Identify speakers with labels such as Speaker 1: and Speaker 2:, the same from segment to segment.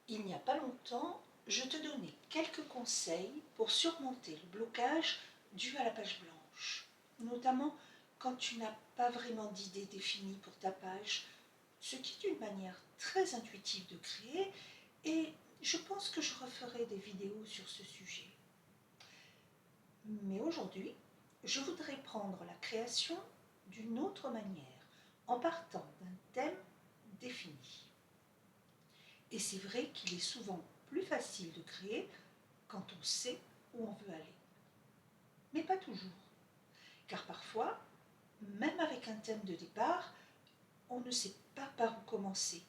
Speaker 1: Il n'y a pas longtemps, je te donnais quelques conseils pour surmonter le blocage dû à la page blanche, notamment quand tu n'as pas vraiment d'idée définie pour ta page, ce qui est une manière très intuitive de créer, et je pense que je referai des vidéos sur ce sujet. Mais aujourd'hui, je voudrais prendre la création d'une autre manière, en partant d'un thème défini. Et c'est vrai qu'il est souvent plus facile de créer quand on sait où on veut aller. Mais pas toujours, car parfois, même avec un thème de départ, on ne sait pas par où commencer,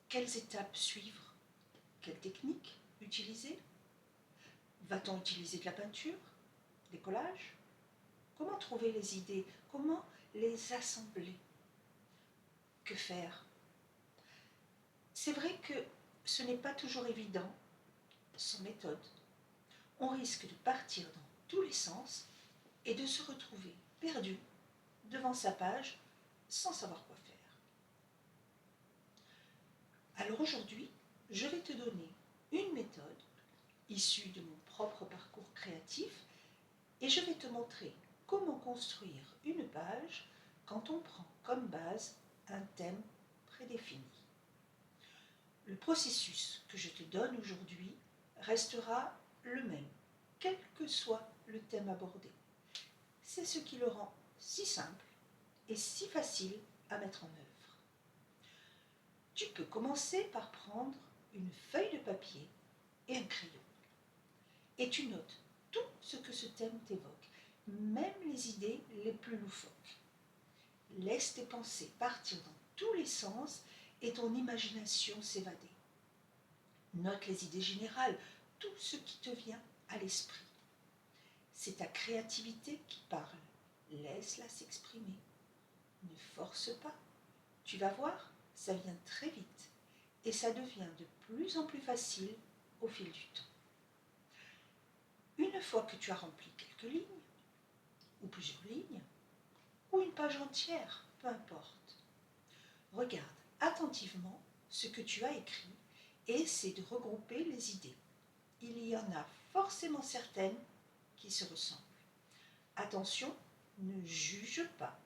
Speaker 1: quelles étapes suivre, quelle technique utiliser. Va-t-on utiliser de la peinture, des collages? Comment trouver les idées? Comment les assembler? Que faire? C'est vrai que ce n'est pas toujours évident, sans méthode. On risque de partir dans tous les sens et de se retrouver perdu devant sa page sans savoir quoi faire. Alors aujourd'hui, je vais te donner une méthode issue de mon propre parcours créatif et je vais te montrer comment construire une page quand on prend comme base un thème prédéfini. Le processus que je te donne aujourd'hui restera le même, quel que soit le thème abordé. C'est ce qui le rend si simple et si facile à mettre en œuvre. Tu peux commencer par prendre une feuille de papier et un crayon. Et tu notes tout ce que ce thème t'évoque, même les idées les plus loufoques. Laisse tes pensées partir dans tous les sens et ton imagination s'évader. Note les idées générales, tout ce qui te vient à l'esprit. C'est ta créativité qui parle. Laisse-la s'exprimer. Ne force pas. Tu vas voir, ça vient très vite et ça devient de plus en plus facile au fil du temps. Une fois que tu as rempli quelques lignes, ou plusieurs lignes, ou une page entière, peu importe, regarde attentivement ce que tu as écrit et essaie de regrouper les idées. Il y en a forcément certaines qui se ressemblent. Attention, ne juge pas.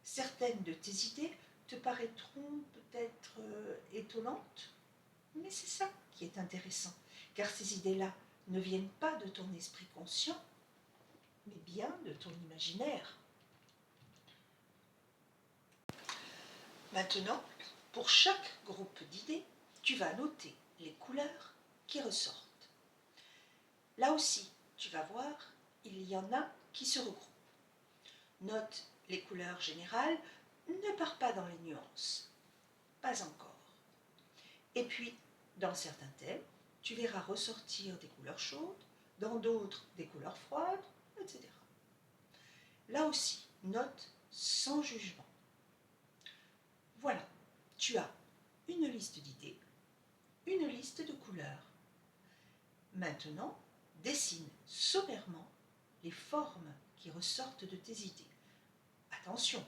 Speaker 1: Certaines de tes idées te paraîtront peut-être étonnantes, mais c'est ça qui est intéressant, car ces idées-là ne viennent pas de ton esprit conscient, mais bien de ton imaginaire. Maintenant, pour chaque groupe d'idées, tu vas noter les couleurs qui ressortent. Là aussi, tu vas voir, il y en a qui se regroupent. Note les couleurs générales, ne pars pas dans les nuances. Pas encore. Et puis, dans certains thèmes, tu verras ressortir des couleurs chaudes, dans d'autres des couleurs froides, etc. Là aussi, note sans jugement. Voilà, tu as une liste d'idées, une liste de couleurs. Maintenant, dessine sommairement les formes qui ressortent de tes idées. Attention,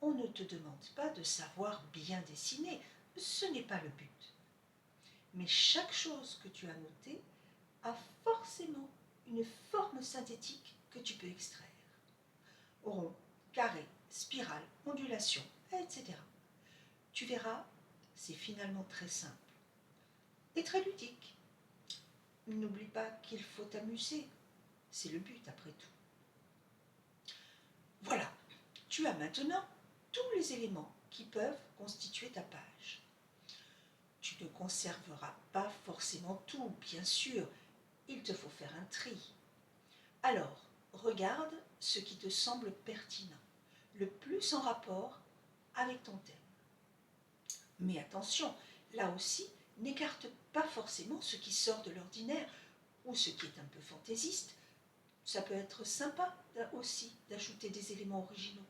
Speaker 1: on ne te demande pas de savoir bien dessiner, ce n'est pas le but. Mais chaque chose que tu as notée a forcément une forme synthétique que tu peux extraire. Rond, carré, spirale, ondulation, etc. Tu verras, c'est finalement très simple et très ludique. N'oublie pas qu'il faut t'amuser, c'est le but après tout. Voilà, tu as maintenant tous les éléments qui peuvent constituer ta page. Tu ne conserveras pas forcément tout, bien sûr, il te faut faire un tri. Alors, regarde ce qui te semble pertinent, le plus en rapport avec ton thème. Mais attention, là aussi, n'écarte pas forcément ce qui sort de l'ordinaire ou ce qui est un peu fantaisiste. Ça peut être sympa aussi d'ajouter des éléments originaux.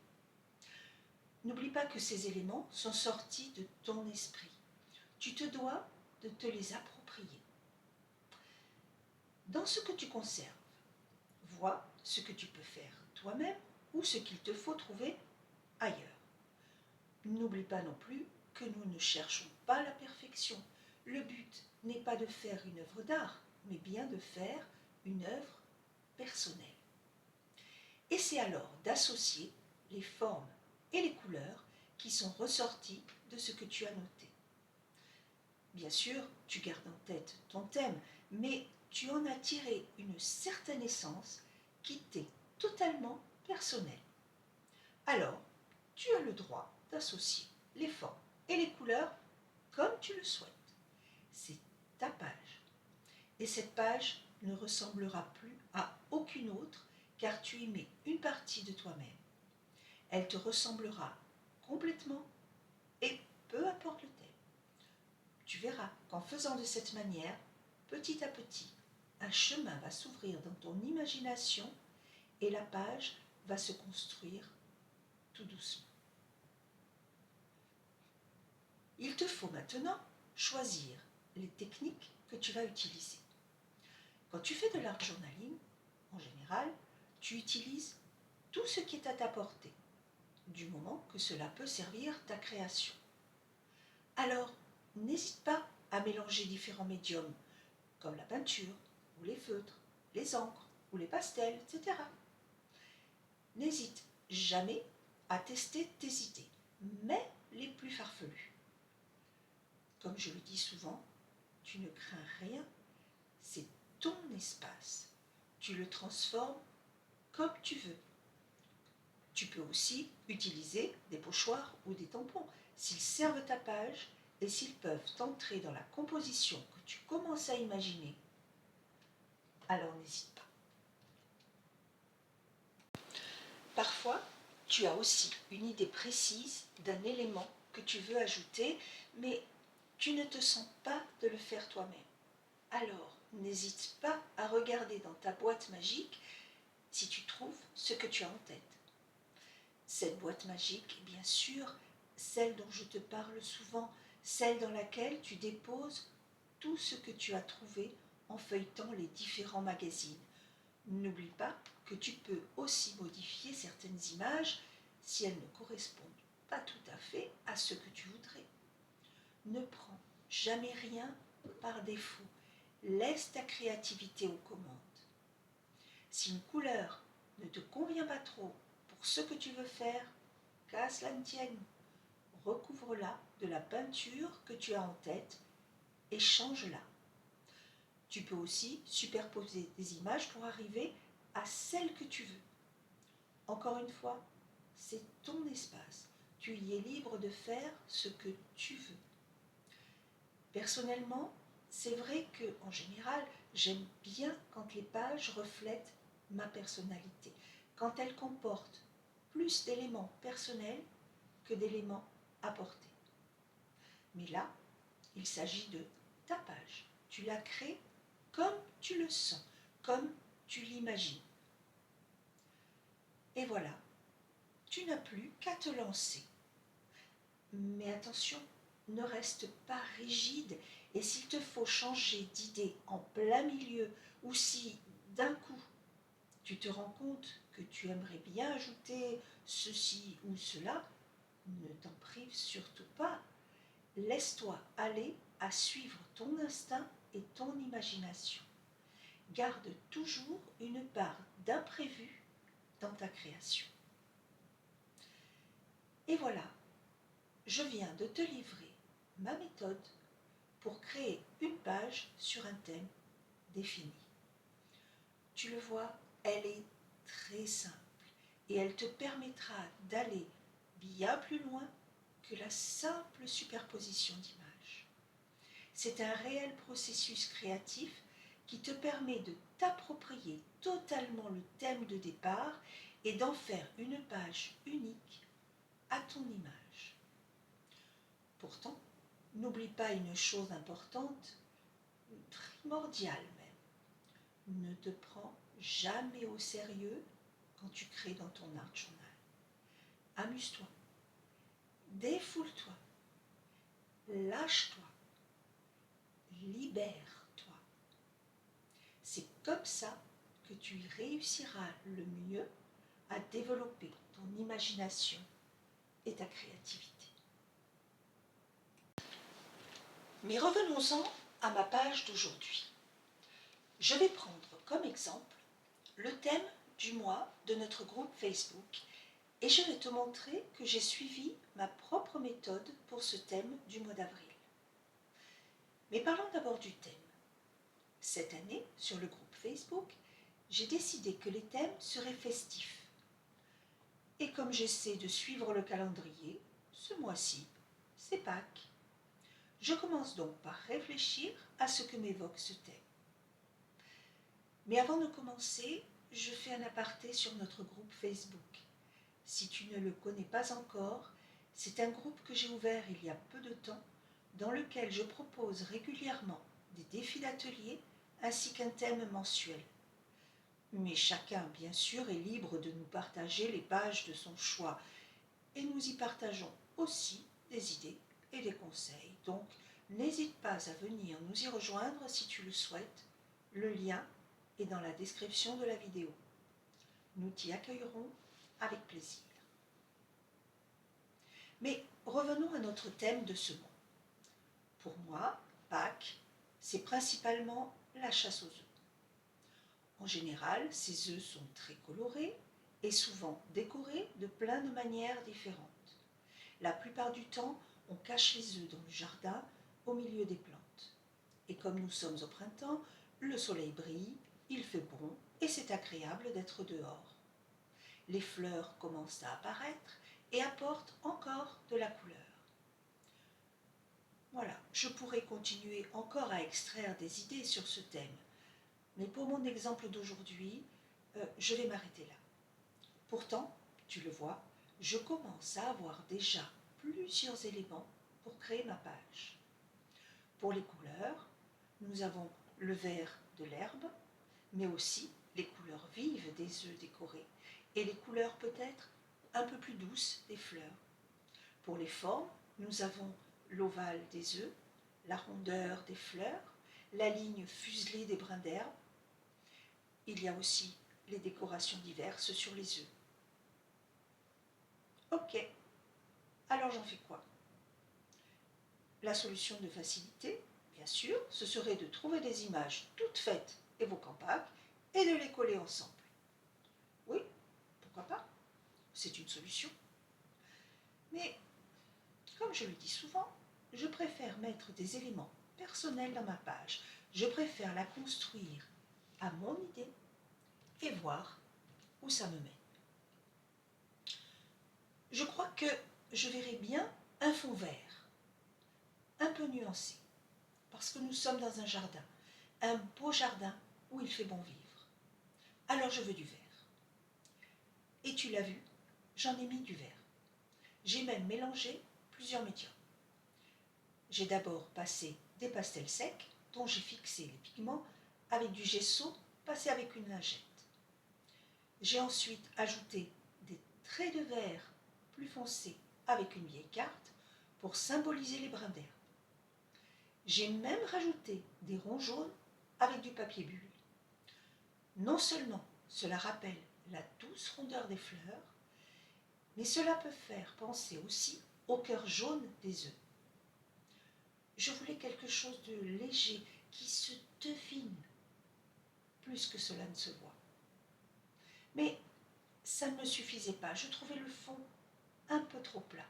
Speaker 1: N'oublie pas que ces éléments sont sortis de ton esprit. Tu te dois de te les approprier. Dans ce que tu conserves, vois ce que tu peux faire toi-même ou ce qu'il te faut trouver ailleurs. N'oublie pas non plus que nous ne cherchons pas la perfection. Le but n'est pas de faire une œuvre d'art, mais bien de faire une œuvre personnelle. Et c'est alors d'associer les formes et les couleurs qui sont ressorties de ce que tu as noté. Bien sûr, tu gardes en tête ton thème, mais tu en as tiré une certaine essence qui t'est totalement personnelle. Alors, tu as le droit d'associer les formes et les couleurs comme tu le souhaites. C'est ta page. Et cette page ne ressemblera plus à aucune autre car tu y mets une partie de toi-même. Elle te ressemblera complètement et peu importe le thème. Tu verras qu'en faisant de cette manière, petit à petit, un chemin va s'ouvrir dans ton imagination et la page va se construire tout doucement. Il te faut maintenant choisir les techniques que tu vas utiliser. Quand tu fais de l'art journaling, en général, tu utilises tout ce qui est à ta portée, du moment que cela peut servir ta création. Alors, n'hésite pas à mélanger différents médiums, comme la peinture, ou les feutres, les encres, ou les pastels, etc. N'hésite jamais à tester tes idées, même les plus farfelues. Comme je le dis souvent, tu ne crains rien, c'est ton espace. Tu le transformes comme tu veux. Tu peux aussi utiliser des pochoirs ou des tampons s'ils servent ta page et s'ils peuvent entrer dans la composition que tu commences à imaginer. Alors n'hésite pas. Parfois, tu as aussi une idée précise d'un élément que tu veux ajouter, mais tu ne te sens pas de le faire toi-même. Alors, n'hésite pas à regarder dans ta boîte magique si tu trouves ce que tu as en tête. Cette boîte magique est bien sûr celle dont je te parle souvent, celle dans laquelle tu déposes tout ce que tu as trouvé en feuilletant les différents magazines. N'oublie pas que tu peux aussi modifier certaines images si elles ne correspondent pas tout à fait à ce que tu voudrais. Ne prends jamais rien par défaut. Laisse ta créativité aux commandes. Si une couleur ne te convient pas trop pour ce que tu veux faire, qu'à cela ne tienne, recouvre-la de la peinture que tu as en tête et change-la. Tu peux aussi superposer des images pour arriver à celle que tu veux. Encore une fois, c'est ton espace. Tu y es libre de faire ce que tu veux. Personnellement, c'est vrai que, en général, j'aime bien quand les pages reflètent ma personnalité, quand elles comportent plus d'éléments personnels que d'éléments apportés. Mais là, il s'agit de ta page. Tu la crées comme tu le sens, comme tu l'imagines. Et voilà, tu n'as plus qu'à te lancer. Mais attention, ne reste pas rigide et s'il te faut changer d'idée en plein milieu ou si d'un coup tu te rends compte que tu aimerais bien ajouter ceci ou cela, ne t'en prive surtout pas. Laisse-toi aller à suivre ton instinct et ton imagination. Garde toujours une part d'imprévu dans ta création. Et voilà, je viens de te livrer ma méthode pour créer une page sur un thème défini. Tu le vois, elle est très simple et elle te permettra d'aller bien plus loin que la simple superposition d'images. C'est un réel processus créatif qui te permet de t'approprier totalement le thème de départ et d'en faire une page unique à ton image. Pourtant, n'oublie pas une chose importante, primordiale même. Ne te prends jamais au sérieux quand tu crées dans ton art journal. Amuse-toi, défoule-toi, lâche-toi, libère-toi. C'est comme ça que tu réussiras le mieux à développer ton imagination et ta créativité. Mais revenons-en à ma page d'aujourd'hui. Je vais prendre comme exemple le thème du mois de notre groupe Facebook et je vais te montrer que j'ai suivi ma propre méthode pour ce thème du mois d'avril. Mais parlons d'abord du thème. Cette année, sur le groupe Facebook, j'ai décidé que les thèmes seraient festifs. Et comme j'essaie de suivre le calendrier, ce mois-ci, c'est Pâques. Je commence donc par réfléchir à ce que m'évoque ce thème. Mais avant de commencer, je fais un aparté sur notre groupe Facebook. Si tu ne le connais pas encore, c'est un groupe que j'ai ouvert il y a peu de temps, dans lequel je propose régulièrement des défis d'atelier ainsi qu'un thème mensuel. Mais chacun, bien sûr, est libre de nous partager les pages de son choix. Et nous y partageons aussi des idées et des conseils. Donc, n'hésite pas à venir nous y rejoindre si tu le souhaites. Le lien est dans la description de la vidéo. Nous t'y accueillerons avec plaisir. Mais revenons à notre thème de ce mois. Pour moi, Pâques, c'est principalement la chasse aux œufs. En général, ces œufs sont très colorés et souvent décorés de plein de manières différentes. La plupart du temps, on cache les œufs dans le jardin, au milieu des plantes. Et comme nous sommes au printemps, le soleil brille, il fait bon et c'est agréable d'être dehors. Les fleurs commencent à apparaître et apportent encore de la couleur. Voilà, je pourrais continuer encore à extraire des idées sur ce thème, mais pour mon exemple d'aujourd'hui, je vais m'arrêter là. Pourtant, tu le vois, je commence à avoir déjà plusieurs éléments pour créer ma page. Pour les couleurs, nous avons le vert de l'herbe, mais aussi les couleurs vives des œufs décorés et les couleurs peut-être un peu plus douces des fleurs. Pour les formes, nous avons l'ovale des œufs, la rondeur des fleurs, la ligne fuselée des brins d'herbe. Il y a aussi les décorations diverses sur les œufs. Ok, alors j'en fais quoi? La solution de facilité, bien sûr, ce serait de trouver des images toutes faites évoquant Pâques et de les coller ensemble. Oui, pourquoi pas? C'est une solution. Mais, comme je le dis souvent, je préfère mettre des éléments personnels dans ma page. Je préfère la construire à mon idée et voir où ça me mène. Je crois que je verrai bien un fond vert, un peu nuancé, parce que nous sommes dans un jardin, un beau jardin où il fait bon vivre. Alors je veux du vert. Et tu l'as vu, j'en ai mis du vert. J'ai même mélangé plusieurs médiums. J'ai d'abord passé des pastels secs, dont j'ai fixé les pigments avec du gesso passé avec une lingette. J'ai ensuite ajouté des traits de vert plus foncés avec une vieille carte pour symboliser les brins d'herbe. J'ai même rajouté des ronds jaunes avec du papier bulle. Non seulement cela rappelle la douce rondeur des fleurs, mais cela peut faire penser aussi au cœur jaune des œufs. Je voulais quelque chose de léger qui se devine plus que cela ne se voit. Mais ça ne me suffisait pas, je trouvais le fond un peu trop plat.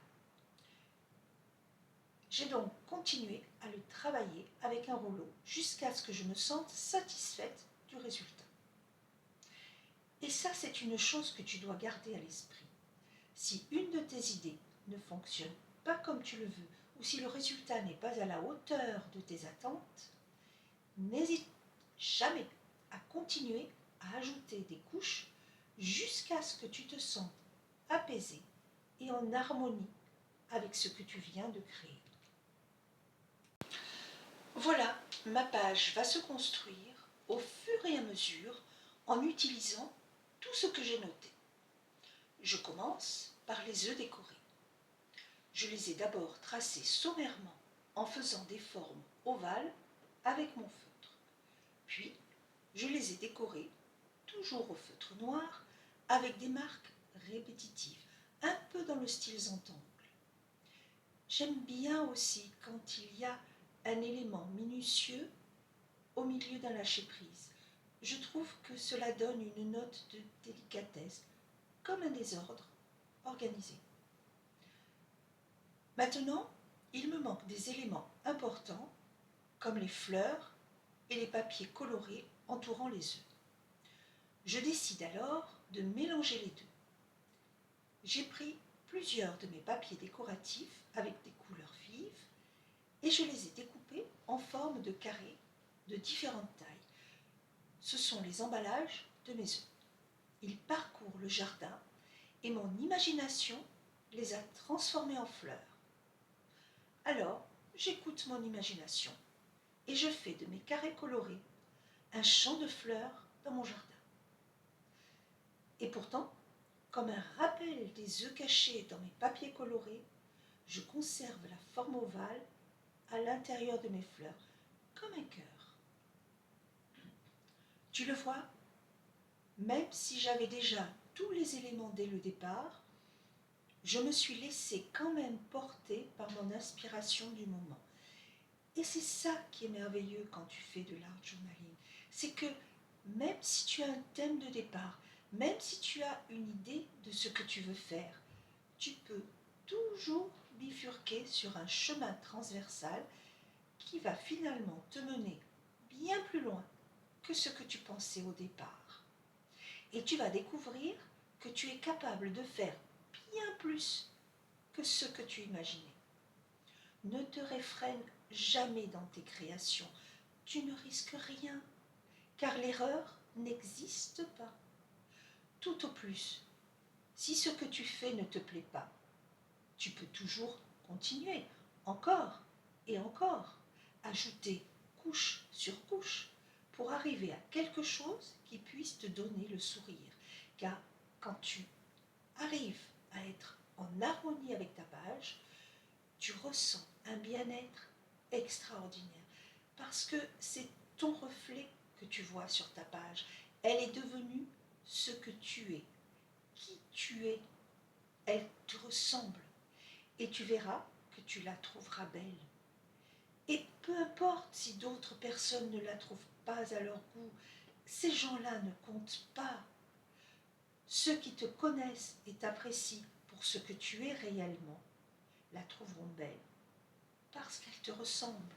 Speaker 1: J'ai donc continué à le travailler avec un rouleau jusqu'à ce que je me sente satisfaite du résultat. Et ça, c'est une chose que tu dois garder à l'esprit. Si une de tes idées ne fonctionne pas comme tu le veux, ou si le résultat n'est pas à la hauteur de tes attentes, n'hésite jamais à continuer à ajouter des couches jusqu'à ce que tu te sentes apaisé et en harmonie avec ce que tu viens de créer. Voilà, ma page va se construire au fur et à mesure en utilisant tout ce que j'ai noté. Je commence par les œufs décorés. Je les ai d'abord tracés sommairement en faisant des formes ovales avec mon feutre. Puis, je les ai décorés, toujours au feutre noir, avec des marques répétitives, un peu dans le style Zentangle. J'aime bien aussi quand il y a un élément minutieux au milieu d'un lâcher-prise. Je trouve que cela donne une note de délicatesse, comme un désordre organisé. Maintenant, il me manque des éléments importants, comme les fleurs et les papiers colorés entourant les œufs. Je décide alors de mélanger les deux. J'ai pris plusieurs de mes papiers décoratifs avec des couleurs vives et je les ai découpés en forme de carrés de différentes tailles. Ce sont les emballages de mes œufs. Ils parcourent le jardin et mon imagination les a transformés en fleurs. Alors, j'écoute mon imagination et je fais de mes carrés colorés un champ de fleurs dans mon jardin. Et pourtant, comme un rappel des œufs cachés dans mes papiers colorés, je conserve la forme ovale à l'intérieur de mes fleurs, comme un cœur. Tu le vois, même si j'avais déjà tous les éléments dès le départ, je me suis laissée quand même porter par mon inspiration du moment. Et c'est ça qui est merveilleux quand tu fais de l'art journaling. C'est que même si tu as un thème de départ, même si tu as une idée de ce que tu veux faire, tu peux toujours bifurquer sur un chemin transversal qui va finalement te mener bien plus loin que ce que tu pensais au départ. Et tu vas découvrir que tu es capable de faire bien plus que ce que tu imaginais. Ne te réfrène jamais dans tes créations. Tu ne risques rien, car l'erreur n'existe pas. Tout au plus, si ce que tu fais ne te plaît pas, tu peux toujours continuer, encore et encore, ajouter couche sur couche pour arriver à quelque chose qui puisse te donner le sourire. Car quand tu arrives à être en harmonie avec ta page, tu ressens un bien-être extraordinaire parce que c'est ton reflet que tu vois sur ta page. Elle est devenue ce que tu es, qui tu es. Elle te ressemble et tu verras que tu la trouveras belle. Et peu importe si d'autres personnes ne la trouvent pas à leur goût, ces gens-là ne comptent pas. Ceux qui te connaissent et t'apprécient pour ce que tu es réellement la trouveront belle parce qu'elle te ressemble.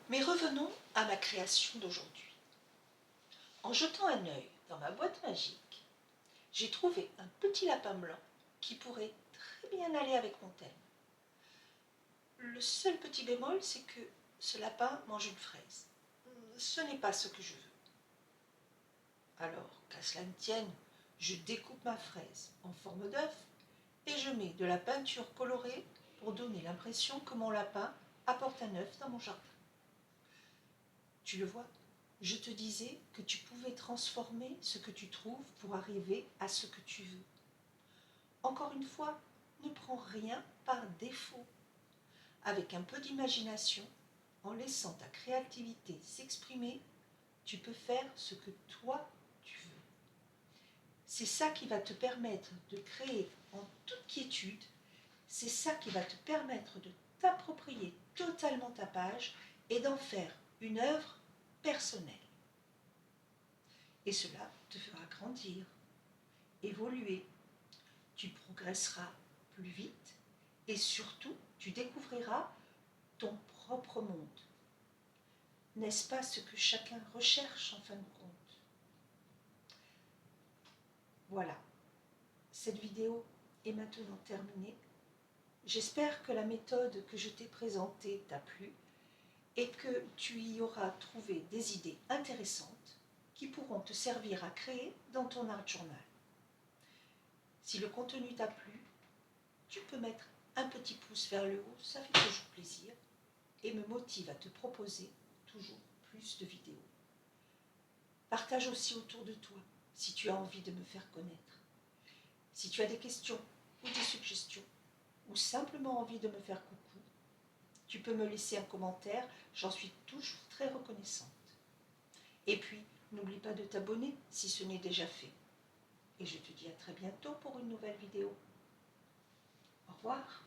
Speaker 1: Mais revenons à ma création d'aujourd'hui. En jetant un œil dans ma boîte magique, j'ai trouvé un petit lapin blanc qui pourrait très bien aller avec mon thème. Le seul petit bémol, c'est que ce lapin mange une fraise. Ce n'est pas ce que je veux. Alors, qu'à cela ne tienne, je découpe ma fraise en forme d'œuf et je mets de la peinture colorée pour donner l'impression que mon lapin apporte un œuf dans mon jardin. Tu le vois, je te disais que tu pouvais transformer ce que tu trouves pour arriver à ce que tu veux. Encore une fois, ne prends rien par défaut. Avec un peu d'imagination, en laissant ta créativité s'exprimer, tu peux faire ce que toi tu veux. C'est ça qui va te permettre de créer en toute quiétude, c'est ça qui va te permettre de t'approprier totalement ta page et d'en faire une œuvre personnelle. Et cela te fera grandir, évoluer, tu progresseras plus vite et surtout tu découvriras ton propre monde. N'est-ce pas ce que chacun recherche en fin de compte? Voilà, cette vidéo est maintenant terminée. J'espère que la méthode que je t'ai présentée t'a plu et que tu y auras trouvé des idées intéressantes qui pourront te servir à créer dans ton art journal. Si le contenu t'a plu, tu peux mettre un petit pouce vers le haut, ça fait toujours plaisir et me motive à te proposer toujours plus de vidéos. Partage aussi autour de toi si tu as envie de me faire connaître. Si tu as des questions ou des suggestions ou simplement envie de me faire coucou, tu peux me laisser un commentaire, j'en suis toujours très reconnaissante. Et puis, n'oublie pas de t'abonner si ce n'est déjà fait. Et je te dis à très bientôt pour une nouvelle vidéo. Au revoir.